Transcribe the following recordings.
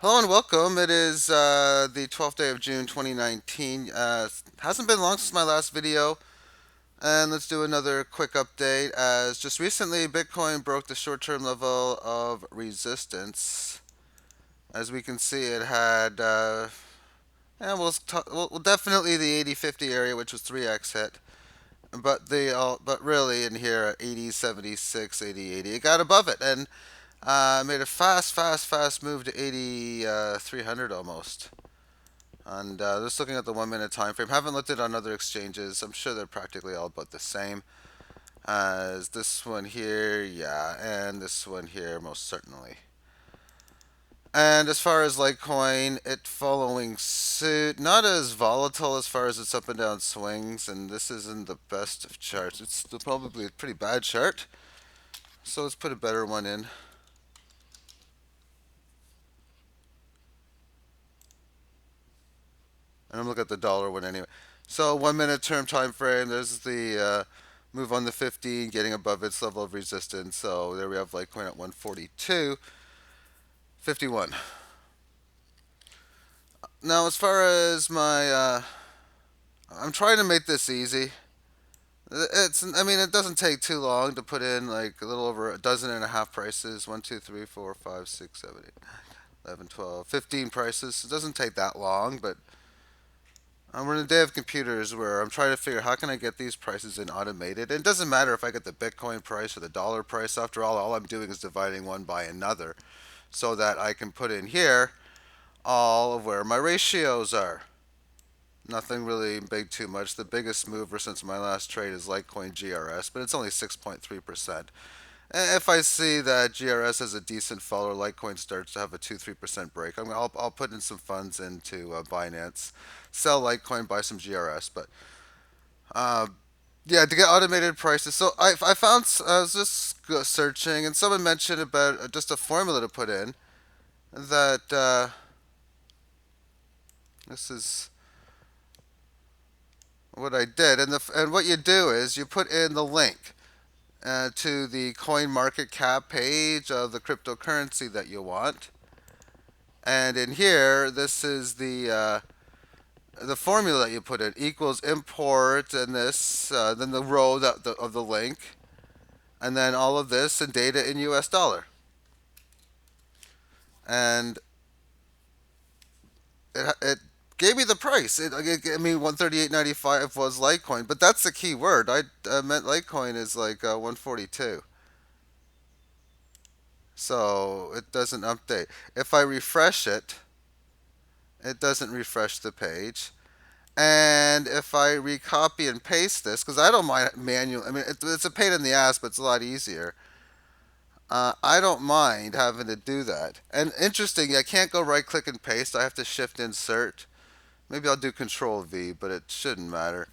Hello and welcome. It is the 12th day of June 2019. Hasn't been long since my last video, and let's do another quick update. As just recently, Bitcoin broke the short term level of resistance. As we can see, it had, well, definitely the 80-50 area, which was 3x hit. But really in here at 80, 76, 80, 80, it got above it and made a fast move to 80, 300 almost. And just looking at the 1 minute time frame, haven't looked at on other exchanges. I'm sure they're practically all about the same as this one here, yeah, and this one here, most certainly. And as far as Litecoin, it following suit, not as volatile as far as its up and down swings, and this isn't the best of charts. It's probably a pretty bad chart, so let's put a better one in. And I'm looking at the dollar one anyway. So 1 minute term time frame. There's the move on the 15, getting above its level of resistance. So there we have Litecoin at 142.51. Now as far as my, I'm trying to make this easy. I mean, it doesn't take too long to put in like a little over a dozen and a half prices. 1, 2, 3, 4, 5, 6, 7, 8, 11, 12, 15 prices. It doesn't take that long, but we're in a day of computers where I'm trying to figure how can I get these prices in automated. And it doesn't matter if I get the Bitcoin price or the dollar price. After all I'm doing is dividing one by another so that I can put in here all of where my ratios are. Nothing really big too much. The biggest mover since my last trade is Litecoin GRS, but it's only 6.3%. If I see that GRS has a decent fall or Litecoin starts to have a 2-3% break, I'll put in some funds into Binance, sell Litecoin, buy some GRS. But uh, yeah, to get automated prices. So I found I was just searching, and someone mentioned about just a formula to put in that this is what I did, and what you do is you put in the link to the coin market cap page of the cryptocurrency that you want. And in here, this is the formula that you put in equals import and this, then the row of the link, and then all of this and data in US dollar. And it gave me the price. I mean, 138.95 was Litecoin, but that's the key word. I meant Litecoin is like 142. So it doesn't update. If I refresh it, it doesn't refresh the page. And if I recopy and paste this, because I don't mind manual, I mean, it's a pain in the ass, but it's a lot easier. I don't mind having to do that. And interesting, I can't go right click and paste. I have to shift insert. Maybe I'll do Control V, but it shouldn't matter.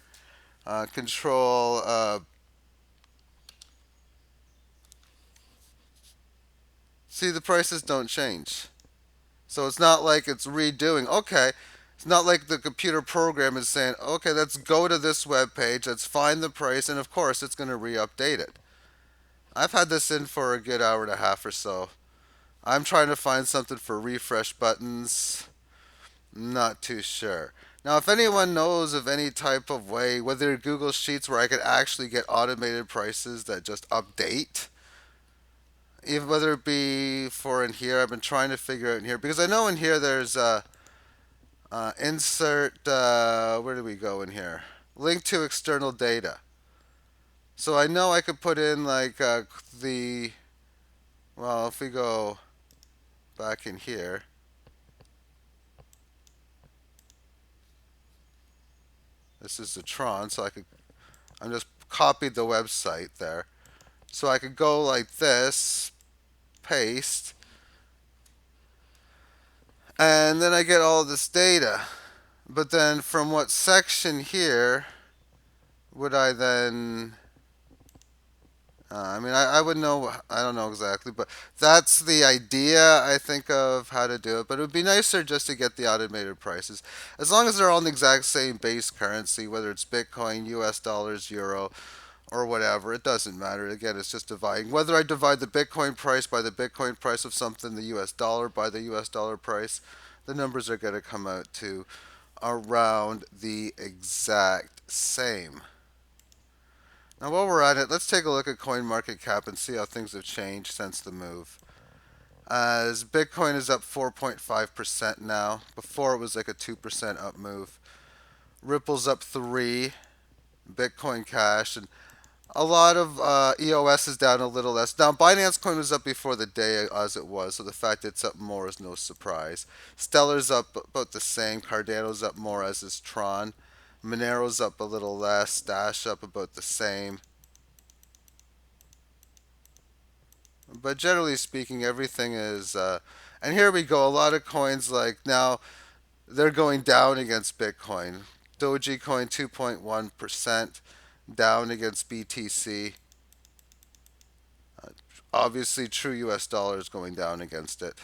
Control. See, the prices don't change. So it's not like it's redoing. Okay, it's not like the computer program is saying, okay, let's go to this web page, let's find the price, and of course it's going to re-update it. I've had this in for a good hour and a half or so. I'm trying to find something for refresh buttons. Not too sure. Now, if anyone knows of any type of way, whether Google Sheets where I could actually get automated prices that just update, even whether it be for in here, I've been trying to figure out in here because I know in here there's insert. Where do we go in here? Link to external data. So I know I could put in like the. Well, if we go back in here, this is the Tron, so I could. I'm just copied the website there, so I could go like this, paste, and then I get all this data. But then from what section here would I then I mean, I would know, I don't know exactly, but that's the idea, I think, of how to do it. But it would be nicer just to get the automated prices. As long as they're all in the exact same base currency, whether it's Bitcoin, US dollars, Euro, or whatever. It doesn't matter. Again, it's just dividing. Whether I divide the Bitcoin price by the Bitcoin price of something, the US dollar by the US dollar price, the numbers are going to come out to around the exact same. Now, while we're at it, let's take a look at CoinMarketCap and see how things have changed since the move. As Bitcoin is up 4.5% now. Before it was like a 2% up move. Ripple's up 3, Bitcoin Cash, and a lot of EOS is down a little less. Now, Binance Coin was up before the day as it was, so the fact it's up more is no surprise. Stellar's up about the same. Cardano's up more, as is Tron. Monero's up a little less. Dash up about the same. But generally speaking, everything is. And here we go. A lot of coins, like now, they're going down against Bitcoin. Dogecoin 2.1% down against BTC. Obviously, true US dollar is going down against it.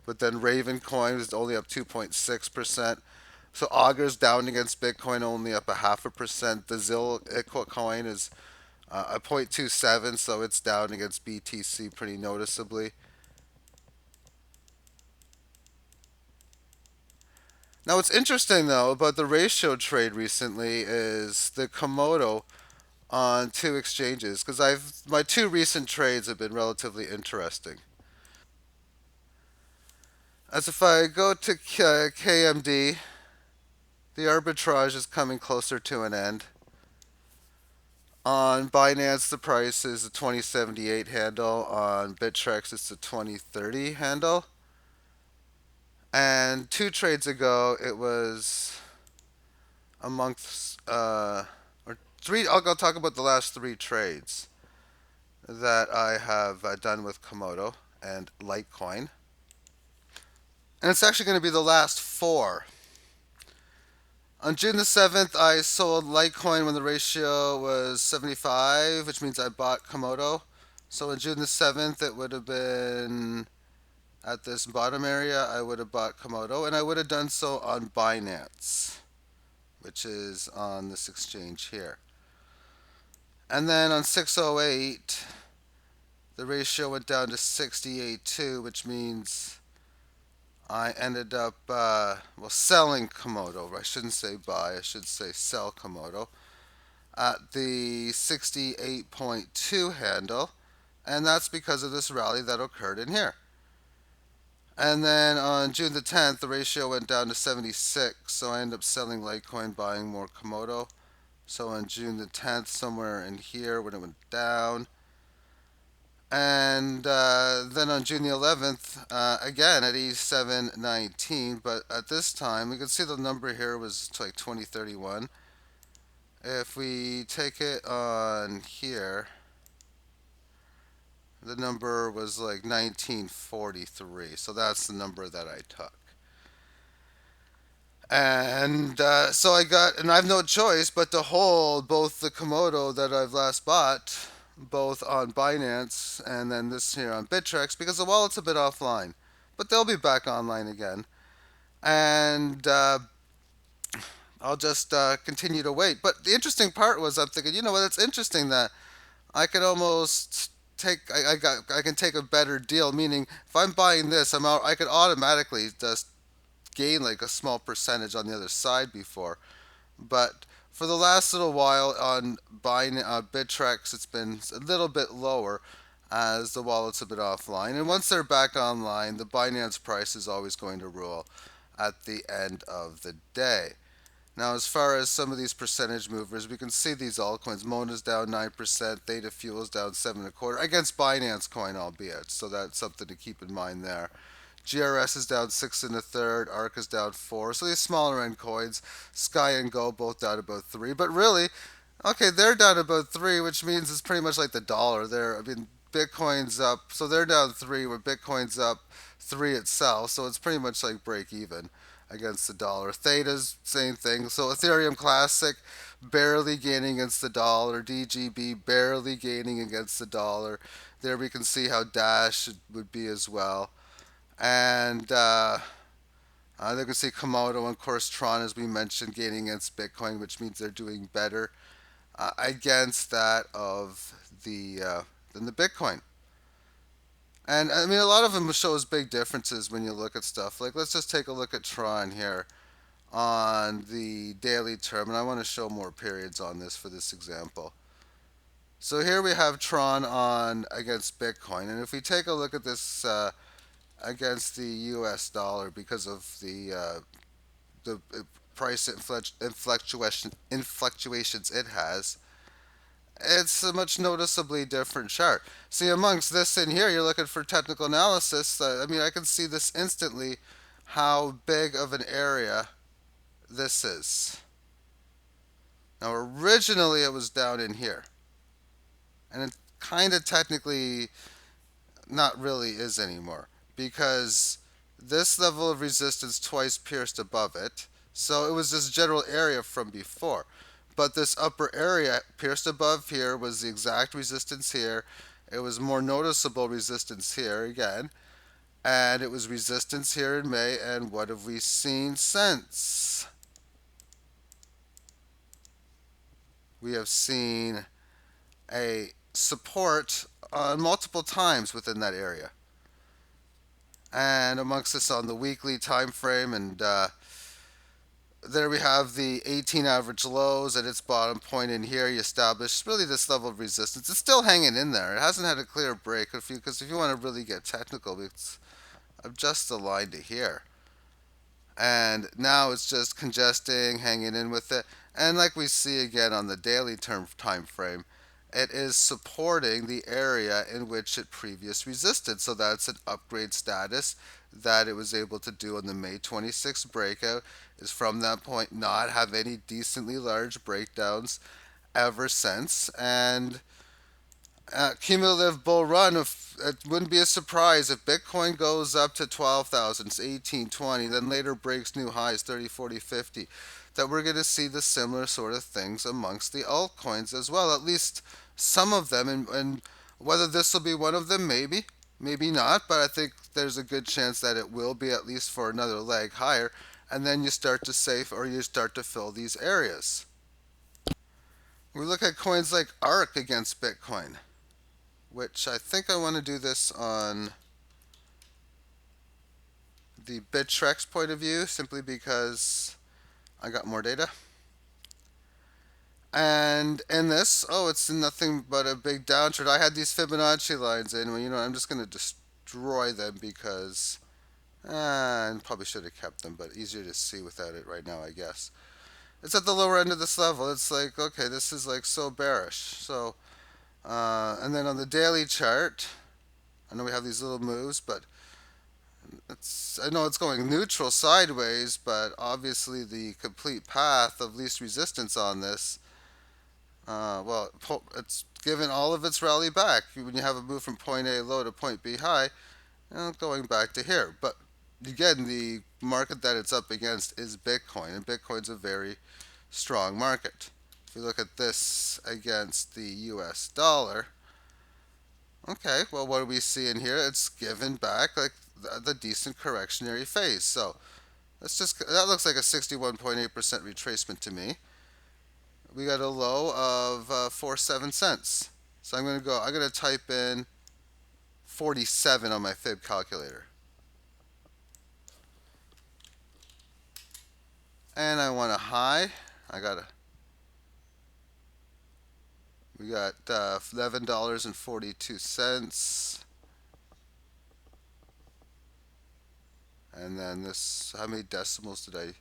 But then Raven coin is only up 2.6%. So Augur's down against Bitcoin, only up a half a percent. The Zil coin is a 0.27, so it's down against BTC pretty noticeably. Now, what's interesting though about the ratio trade recently is the Komodo on two exchanges, because I've my two recent trades have been relatively interesting. As if I go to KMD, the arbitrage is coming closer to an end. On Binance, the price is a 2078 handle. On Bittrex, it's a 2030 handle. And two trades ago, it was amongst or three. I'll go talk about the last three trades that I have done with Komodo and Litecoin, and it's actually going to be the last four. On June the 7th, I sold Litecoin when the ratio was 75, which means I bought Komodo. So on June the 7th, it would have been at this bottom area, I would have bought Komodo, and I would have done so on Binance, which is on this exchange here. And then on 608, the ratio went down to 68.2, which means I ended up, selling Komodo. I shouldn't say buy, I should say sell Komodo at the 68.2 handle. And that's because of this rally that occurred in here. And then on June the 10th, the ratio went down to 76, so I ended up selling Litecoin, buying more Komodo. So on June the 10th, somewhere in here when it went down. And then on June the 11th, again at 87.19, but at this time, we can see the number here was like 2031. If we take it on here, the number was like 1943. So that's the number that I took. And so and I have no choice but to hold both the Komodo that I've last bought, both on Binance and then this here on Bittrex, because the wallet's a bit offline. But they'll be back online again. And I'll just continue to wait. But the interesting part was I'm thinking, you know what, it's interesting that I could almost I can take a better deal, meaning if I'm buying this, I could automatically just gain like a small percentage on the other side before. But for the last little while on buying Bittrex, it's been a little bit lower as the wallet's a bit offline. And once they're back online, the Binance price is always going to rule at the end of the day. Now, as far as some of these percentage movers, we can see these altcoins. Mona's down 9%, Theta Fuel's down 7.25 against Binance Coin, albeit. So that's something to keep in mind there. GRS is down 6 1/3. ARK is down 4. So these smaller end coins, Sky and Go, both down about 3. But really, okay, they're down about 3, which means it's pretty much like the dollar. I mean, Bitcoin's up, so they're down 3, where Bitcoin's up 3 itself. So it's pretty much like break even against the dollar. Theta's same thing. So Ethereum Classic barely gaining against the dollar. DGB barely gaining against the dollar. There we can see how Dash would be as well. And they can see Komodo and of course Tron, as we mentioned, gaining against Bitcoin, which means they're doing better. against that of the Bitcoin. And I mean, a lot of them shows big differences when you look at stuff. Like, let's just take a look at Tron here on the daily term, and I want to show more periods on this for this example. So here we have Tron on against Bitcoin, and if we take a look at this against the U.S. dollar because of the price influctuations it has, it's a much noticeably different chart. See, amongst this in here, you're looking for technical analysis. I mean, I can see this instantly how big of an area this is. Now, originally it was down in here, and it kind of technically not really is anymore because this level of resistance twice pierced above it. So it was this general area from before. But this upper area pierced above here was the exact resistance here. It was more noticeable resistance here again. And it was resistance here in May. And what have we seen since? We have seen a support multiple times within that area. And amongst this on the weekly time frame, and there we have the 18 average lows at its bottom point in here. You establish really this level of resistance. It's still hanging in there. It hasn't had a clear break. Because if you want to really get technical, it's just the line to here. And now it's just congesting, hanging in with it. And like we see again on the daily term time frame, it is supporting the area in which it previously resisted. So that's an upgrade status that it was able to do on the May 26th breakout, is from that point not have any decently large breakdowns ever since. And cumulative bull run, if it wouldn't be a surprise if Bitcoin goes up to 12,000, 18, 20, then later breaks new highs 30, 40, 50, that we're going to see the similar sort of things amongst the altcoins as well, at least some of them. And whether this will be one of them, maybe not, but I think there's a good chance that it will be, at least for another leg higher. And then you start to save, or you start to fill these areas. We look at coins like ARK against Bitcoin, which I think I want to do this on the Bittrex point of view, simply because I got more data. And in this, it's nothing but a big downtrend. I had these Fibonacci lines in. Well, I'm just going to destroy them because I probably should have kept them, but easier to see without it right now, I guess. It's at the lower end of this level. It's like, okay, this is like so bearish. So, and then on the daily chart, I know we have these little moves, but I know it's going neutral sideways, but obviously the complete path of least resistance on this, it's given all of its rally back. When you have a move from point A low to point B high, going back to here. But again, the market that it's up against is Bitcoin, and Bitcoin's a very strong market. If you look at this against the US dollar, okay, well, what do we see in here? It's given back like the decent correctionary phase. So that looks like a 61.8% retracement to me. We got a low of 47 cents. So I'm going to type in 47 on my fib calculator. And I want a high. We got $11.42. And then this, how many decimals did I?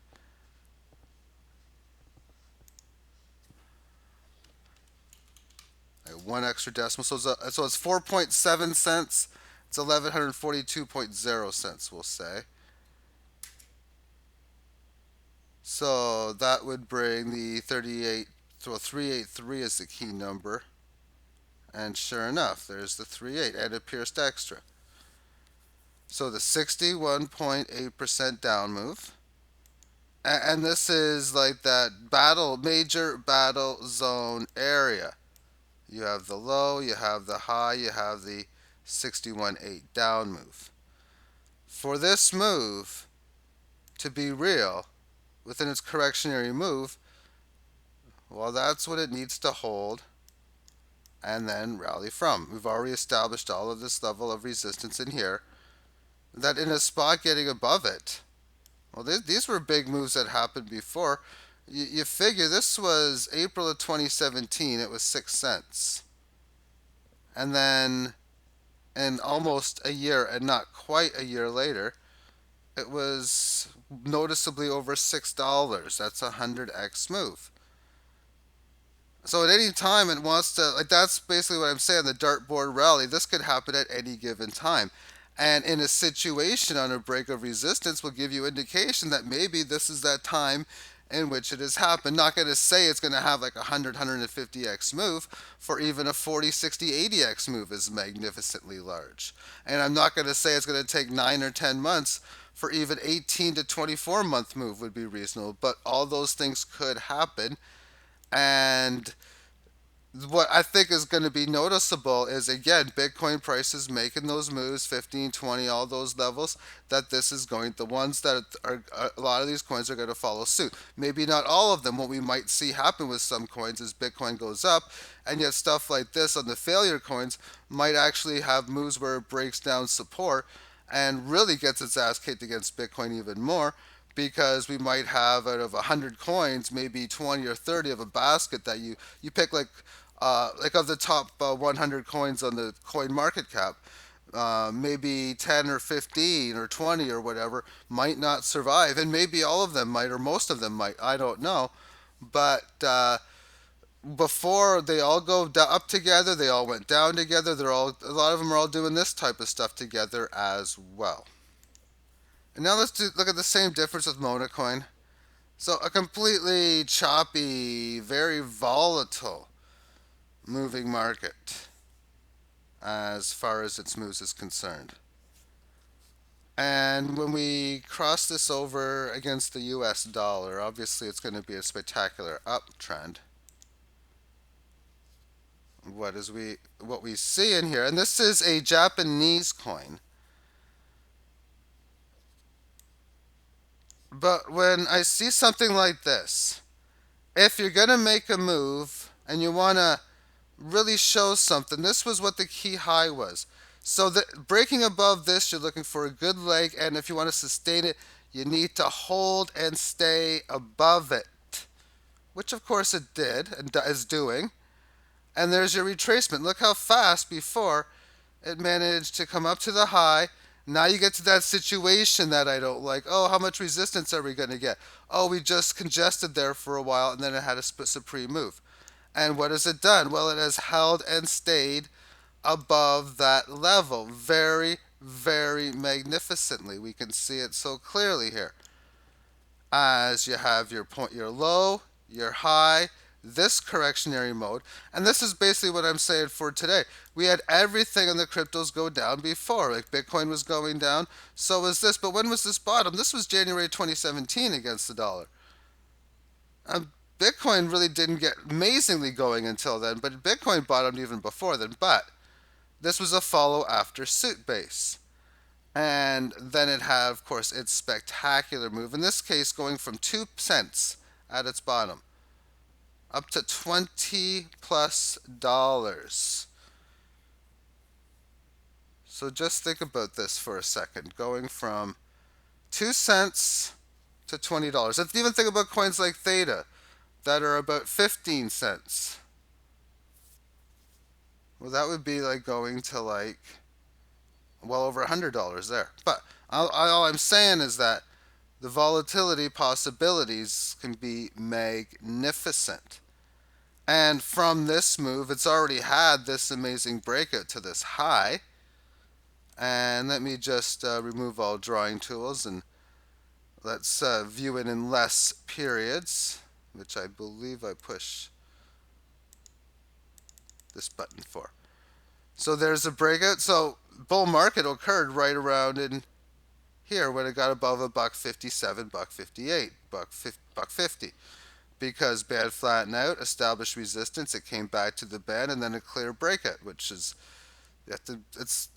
One extra decimal. So it's 4.7 cents. It's 1142.0 cents, we'll say. So that would bring the 38, so 383 is the key number. And sure enough, there's the 38, and it pierced extra. So the 61.8% down move. And this is like that major battle zone area. You have the low, you have the high, you have the 61.8 down move. For this move to be real, within its correctionary move, Well, that's what it needs to hold and then rally from. We've already established all of this level of resistance in here. That in a spot getting above it. Well, these were big moves that happened before. You figure this was April of 2017. It was 6 cents. And then in almost a year, and not quite a year later, it was noticeably over $6. That's a 100x move. So at any time it wants to, like, that's basically what I'm saying, the dartboard rally. This could happen at any given time. And in a situation on a break of resistance will give you indication that maybe this is that time in which it has happened. Not going to say it's going to have like a 100, 150x move, for even a 40, 60, 80x move is magnificently large. And I'm not going to say it's going to take 9 or 10 months, for even 18 to 24 month move would be reasonable. But all those things could happen. And what I think is going to be noticeable is, again, Bitcoin prices making those moves, 15, 20, all those levels, that this is going, the ones that are, a lot of these coins are going to follow suit. Maybe not all of them. What we might see happen with some coins is Bitcoin goes up, and yet stuff like this on the failure coins might actually have moves where it breaks down support and really gets its ass kicked against Bitcoin even more, because we might have, out of 100 coins, maybe 20 or 30 of a basket that you pick, like of the top 100 coins on the coin market cap, maybe 10 or 15 or 20 or whatever might not survive, and maybe all of them might, or most of them might. I don't know, but before they all go up together, they all went down together. They're all, a lot of them are all doing this type of stuff together as well. And now look at the same difference with Monacoin. So a completely choppy, very volatile moving market as far as its moves is concerned. And when we cross this over against the US dollar, obviously it's going to be a spectacular uptrend. What we see in here, and this is a Japanese coin. But when I see something like this, if you're going to make a move and you want to really shows something. This was what the key high was. So breaking above this, you're looking for a good leg, and if you want to sustain it, you need to hold and stay above it, which of course it did and is doing. And there's your retracement. Look how fast before it managed to come up to the high. Now you get to that situation that I don't like. Oh, how much resistance are we going to get? Oh, we just congested there for a while, and then it had a supreme move. And what has it done? Well, it has held and stayed above that level very, very magnificently. We can see it so clearly here. As you have your point, your low, your high, this correctionary mode. And this is basically what I'm saying for today. We had everything in the cryptos go down before. Like Bitcoin was going down, so was this. But when was this bottom? This was January 2017 against the dollar. Bitcoin really didn't get amazingly going until then, but Bitcoin bottomed even before then. But this was a follow after suit base. And then it had, of course, its spectacular move. In this case, going from 2 cents at its bottom up to 20 plus dollars. So just think about this for a second. Going from 2 cents to $20. Let's even think about coins like Theta that are about 15 cents. Well, that would be like going to like well over $100 there. But all I'm saying is that the volatility possibilities can be magnificent. And from this move, it's already had this amazing breakout to this high. And let me just remove all drawing tools, and let's view it in less periods, which I believe I push this button for. So there's a breakout. So bull market occurred right around in here when it got above a $1.57, $1.58, $1.50. Because band flattened out, established resistance, it came back to the band, and then a clear breakout, which is, it's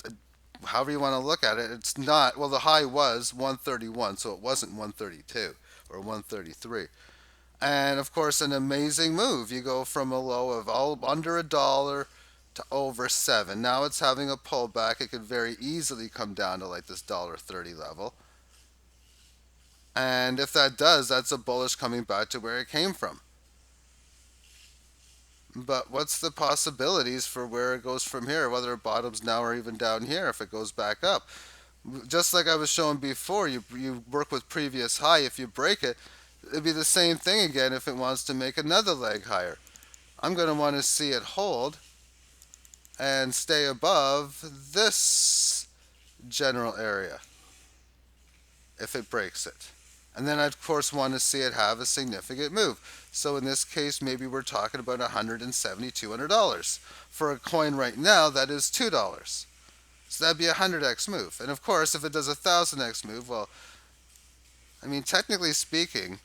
however you want to look at it. It's not, well, the high was 131, so it wasn't 132 or 133. And of course, an amazing move. You go from a low of all under $1 to over 7. Now it's having a pullback. It could very easily come down to like this $1.30 level. And if that does, that's a bullish coming back to where it came from. But what's the possibilities for where it goes from here? Whether it bottoms now or even down here if it goes back up. Just like I was showing before, you work with previous high. If you break it, it'd be the same thing again if it wants to make another leg higher. I'm going to want to see it hold and stay above this general area if it breaks it. And then I, of course, want to see it have a significant move. So in this case, maybe we're talking about $170, $200. For a coin right now, that is $2. So that'd be a 100x move. And of course, if it does a 1000x move, well, I mean, technically speaking,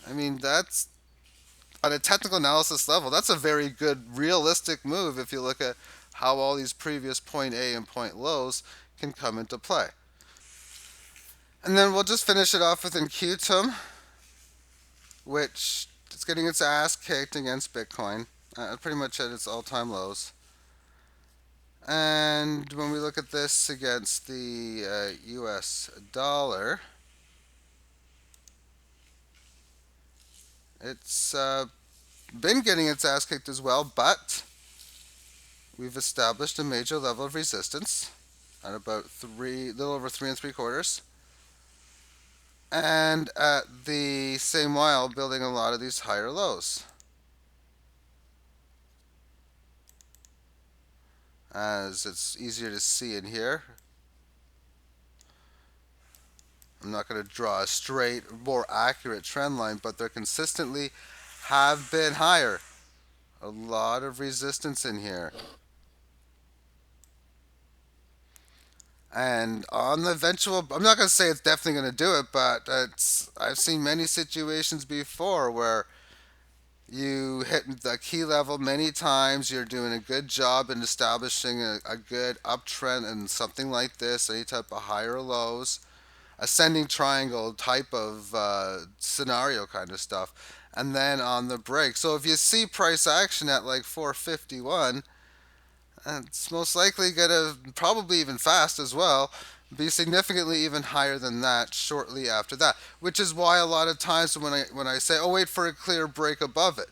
I mean, that's on a technical analysis level, that's a very good realistic move if you look at how all these previous point A and point lows can come into play. And then we'll just finish it off with Incutum, which is getting its ass kicked against Bitcoin, pretty much at its all-time lows. And when we look at this against the US dollar, it's been getting its ass kicked as well, but we've established a major level of resistance at about little over 3 3/4, and at the same while building a lot of these higher lows. As it's easier to see in here, I'm not going to draw a straight, more accurate trend line, but they're consistently have been higher. A lot of resistance in here. And on the eventual, I'm not going to say it's definitely going to do it, but I've seen many situations before where you hit the key level many times. You're doing a good job in establishing a good uptrend and something like this, any type of higher lows, ascending triangle type of scenario kind of stuff. And then on the break. So if you see price action at like 451, it's most likely going to, probably even fast as well, be significantly even higher than that shortly after that. Which is why a lot of times when I say, oh, wait for a clear break above it.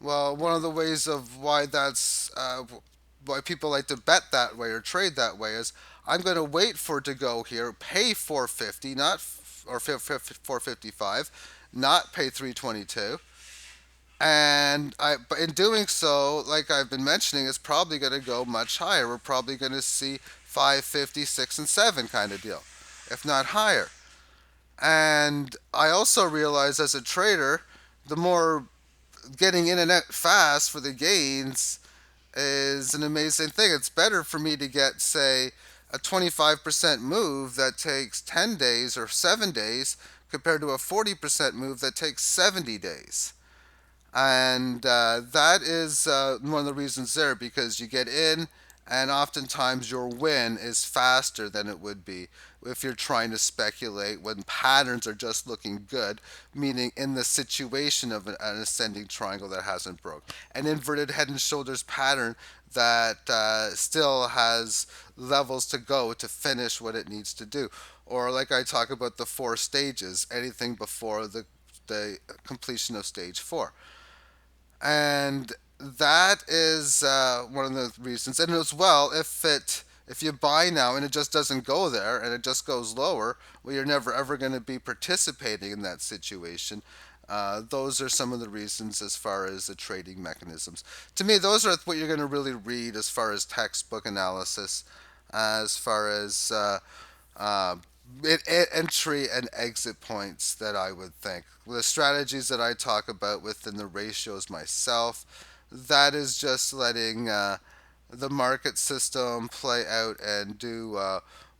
Well, one of the ways of why that's why people like to bet that way or trade that way is I'm going to wait for it to go here, pay 450, not or 455, not pay 322. But in doing so, like I've been mentioning, it's probably going to go much higher. We're probably going to see 550, 6, and 7 kind of deal, if not higher. And I also realize as a trader, the more getting in and out fast for the gains is an amazing thing. It's better for me to get, say, a 25% move that takes 10 days or 7 days compared to a 40% move that takes 70 days. And that is one of the reasons there, because you get in and oftentimes your win is faster than it would be if you're trying to speculate when patterns are just looking good, meaning in the situation of an ascending triangle that hasn't broke, an inverted head and shoulders pattern that still has levels to go to finish what it needs to do, or like I talk about the 4 stages, anything before the completion of stage 4. And that is one of the reasons. And as well, if you buy now and it just doesn't go there and it just goes lower, well, you're never ever going to be participating in that situation. Those are some of the reasons as far as the trading mechanisms. To me, those are what you're going to really read as far as textbook analysis, as far as uh, entry and exit points that I would think. The strategies that I talk about within the ratios myself, that is just letting the market system play out and do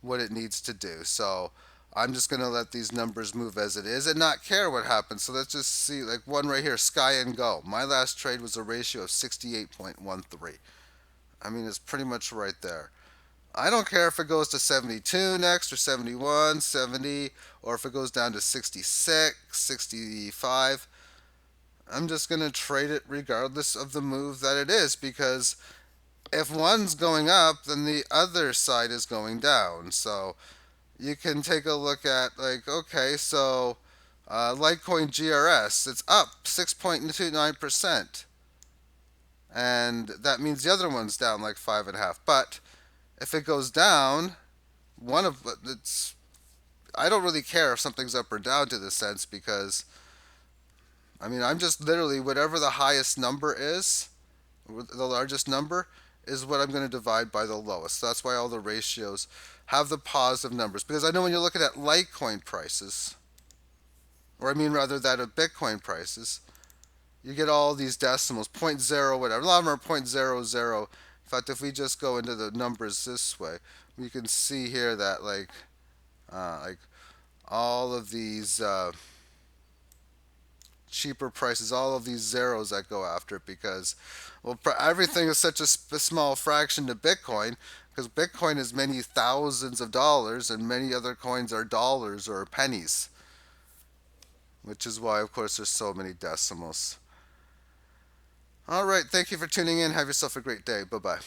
what it needs to do. So I'm just going to let these numbers move as it is and not care what happens. So let's just see, like one right here, Sky and Go. My last trade was a ratio of 68.13. I mean, it's pretty much right there. I don't care if it goes to 72 next or 71, 70, or if it goes down to 66, 65. I'm just going to trade it regardless of the move that it is, because if one's going up, then the other side is going down. So you can take a look at, like, okay, so Litecoin GRS, it's up 6.29%. And that means the other one's down like 5.5. But if it goes down, one of it's I don't really care if something's up or down to this sense, because I mean, I'm just literally whatever the highest number is, the largest number is what I'm going to divide by the lowest. So that's why all the ratios have the positive numbers, because I know when you're looking at Litecoin prices, or I mean rather that of Bitcoin prices, you get all these decimals, point zero whatever. A lot of them are point zero zero. In fact, if we just go into the numbers this way, we can see here that like all of these cheaper prices, all of these zeros that go after it, because well, everything is such a small fraction to Bitcoin, because Bitcoin is many thousands of dollars and many other coins are dollars or pennies, which is why, of course, there's so many decimals. All right, thank you for tuning in. Have yourself a great day. Bye bye.